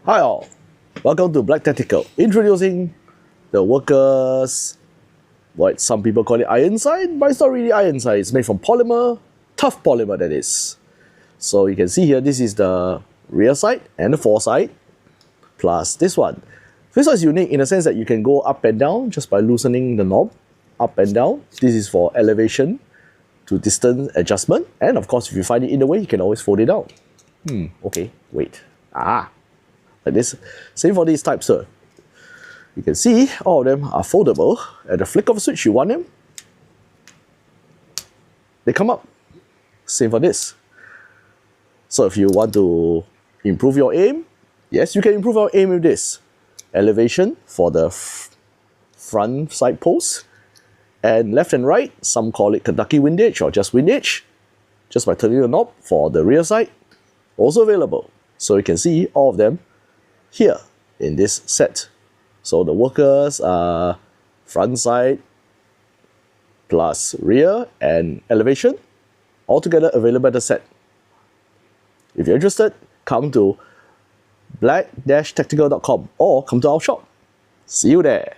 Hi all, welcome to Black Tactical. Introducing the workers, what some people call it iron sight, but it's not really iron sight. It's made from polymer, tough polymer that is. So you can see here, this is the rear sight and the fore sight, plus this one. This one is unique in the sense that you can go up and down just by loosening the knob, up and down. This is for elevation to distance adjustment. And of course, if you find it in the way, you can always fold it down. Okay, wait. Like this. Same for these types, sir. You can see all of them are foldable. At the flick of a switch, you want them, they come up. Same for this. So if you want to improve your aim, yes, you can improve your aim with this. Elevation for the front side post. And left and right, some call it Kentucky windage or just windage. Just by turning the knob for the rear side. Also available. So you can see all of them here in this set. So the workers are front side plus rear and elevation, all together available at the set. If you're interested, come to black-tactical.com or come to our shop. See you there.